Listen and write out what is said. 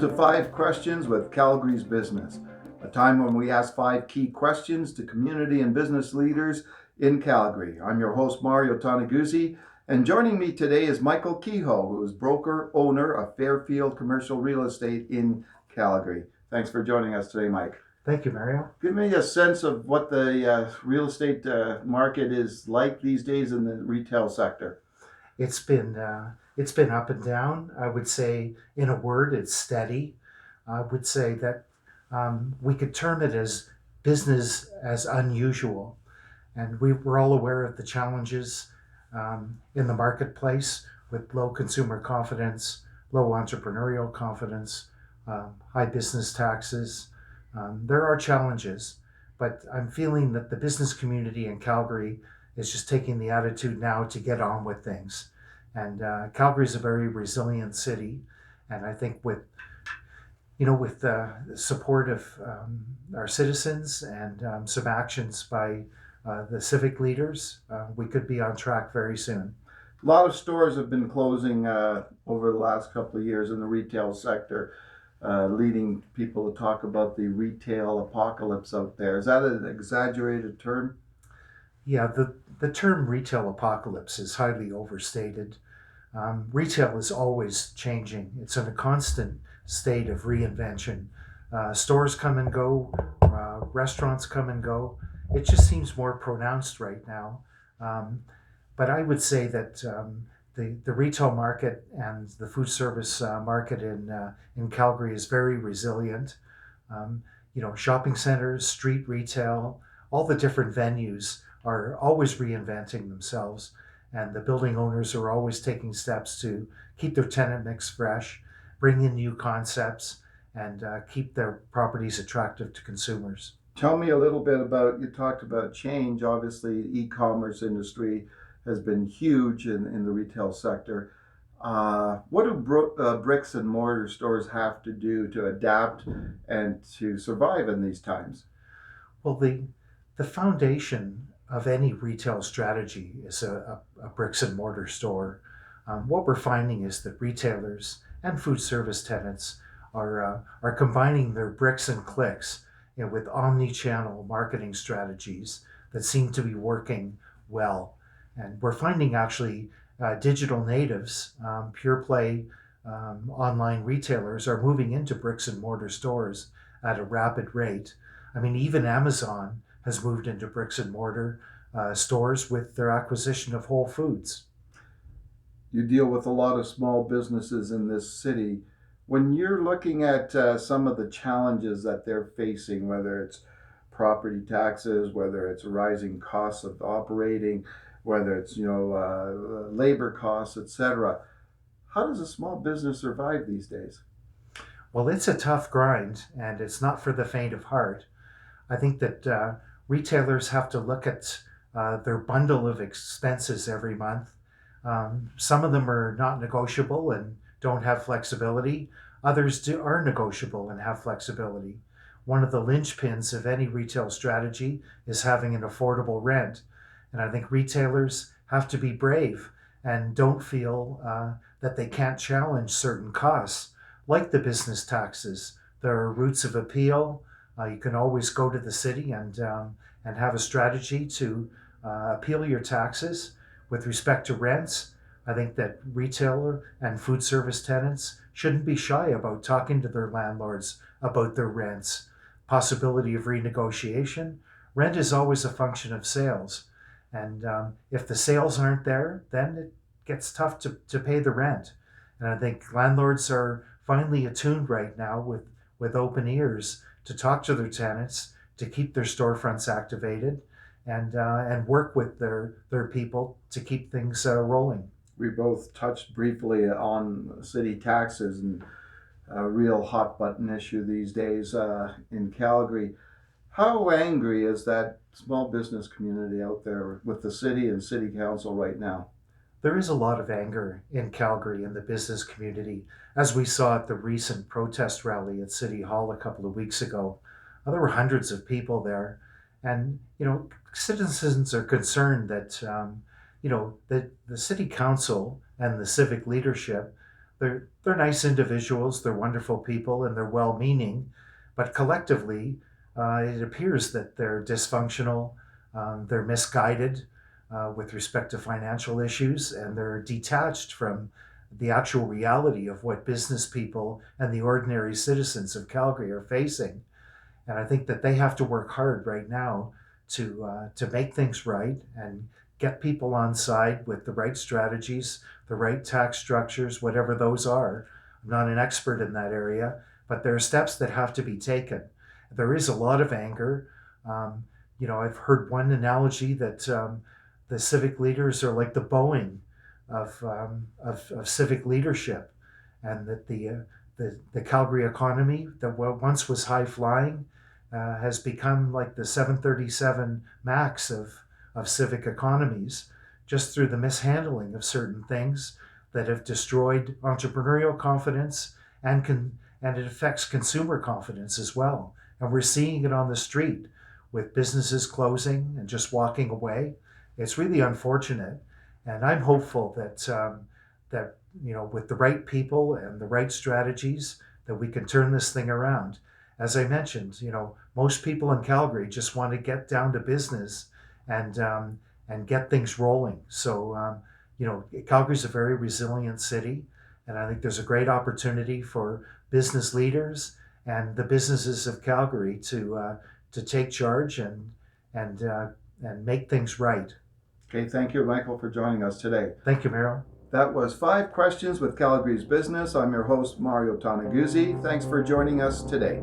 to 5 Questions with Calgary's Business, a time when we ask 5 key questions to community and business leaders in Calgary. I'm your host, Mario Toneguzzi, and joining me today is Michael Kehoe, who is broker owner of Fairfield Commercial Real Estate in Calgary. Thanks for joining us today, Mike. Thank you, Mario. Give me a sense of what the real estate market is like these days in the retail sector. It's been up and down. I would say, in a word, it's steady. I would say that we could term it as business as unusual, and we're all aware of the challenges in the marketplace with low consumer confidence, low entrepreneurial confidence, high business taxes. There are challenges, but I'm feeling that the business community in Calgary is just taking the attitude now to get on with things. And Calgary is a very resilient city, and I think with the support of our citizens and some actions by the civic leaders, we could be on track very soon. A lot of stores have been closing over the last couple of years in the retail sector, leading people to talk about the retail apocalypse out there. Is that an exaggerated term? Yeah, the term retail apocalypse is highly overstated. Retail is always changing. It's in a constant state of reinvention. Stores come and go, restaurants come and go. It just seems more pronounced right now. But I would say that the retail market and the food service market in Calgary is very resilient. Shopping centers, street retail, all the different venues are always reinventing themselves, and the building owners are always taking steps to keep their tenant mix fresh, bring in new concepts, and keep their properties attractive to consumers. Tell me a little bit about, you talked about change. Obviously, the e-commerce industry has been huge in the retail sector. What do bricks and mortar stores have to do to adapt and to survive in these times? Well, the foundation of any retail strategy is a bricks and mortar store. What we're finding is that retailers and food service tenants are combining their bricks and clicks, with omni-channel marketing strategies that seem to be working well. And we're finding actually digital natives, pure play online retailers are moving into bricks and mortar stores at a rapid rate. I mean, even Amazon has moved into bricks and mortar stores with their acquisition of Whole Foods. You deal with a lot of small businesses in this city. When you're looking at some of the challenges that they're facing, whether it's property taxes, whether it's rising costs of operating, whether it's labor costs, etc., how does a small business survive these days? Well, it's a tough grind, and it's not for the faint of heart. I think that retailers have to look at their bundle of expenses every month. Some of them are not negotiable and don't have flexibility. Others are negotiable and have flexibility. One of the linchpins of any retail strategy is having an affordable rent. And I think retailers have to be brave and don't feel that they can't challenge certain costs, like the business taxes. There are routes of appeal. You can always go to the city and have a strategy to appeal your taxes. With respect to rents, I think that retailer and food service tenants shouldn't be shy about talking to their landlords about their rents. Possibility of renegotiation. Rent is always a function of sales. And if the sales aren't there, then it gets tough to pay the rent. And I think landlords are finally attuned right now with open ears to talk to their tenants, to keep their storefronts activated, and work with their people to keep things rolling. We both touched briefly on city taxes, and a real hot button issue these days in Calgary. How angry is that small business community out there with the city and city council right now? There is a lot of anger in Calgary in the business community, as we saw at the recent protest rally at City Hall a couple of weeks ago. There were hundreds of people there, and citizens are concerned that that the city council and the civic leadership, they're nice individuals, they're wonderful people, and they're well-meaning, but collectively, it appears that they're dysfunctional, they're misguided with respect to financial issues, and they're detached from the actual reality of what business people and the ordinary citizens of Calgary are facing. And I think that they have to work hard right now to make things right and get people on side with the right strategies, the right tax structures, whatever those are. I'm not an expert in that area, but there are steps that have to be taken. There is a lot of anger. Um, I've heard one analogy that the civic leaders are like the Boeing of civic leadership, and that the Calgary economy that once was high flying has become like the 737 MAX of civic economies, just through the mishandling of certain things that have destroyed entrepreneurial confidence, and it affects consumer confidence as well. And we're seeing it on the street with businesses closing and just walking away. It's really unfortunate, and I'm hopeful that with the right people and the right strategies, that we can turn this thing around. As I mentioned, most people in Calgary just want to get down to business and get things rolling. So Calgary's a very resilient city, and I think there's a great opportunity for business leaders and the businesses of Calgary to take charge and and make things right. Okay, thank you, Michael, for joining us today. Thank you, Meryl. That was 5 Questions with Calgary's Business. I'm your host, Mario Tanaguzzi. Thanks for joining us today.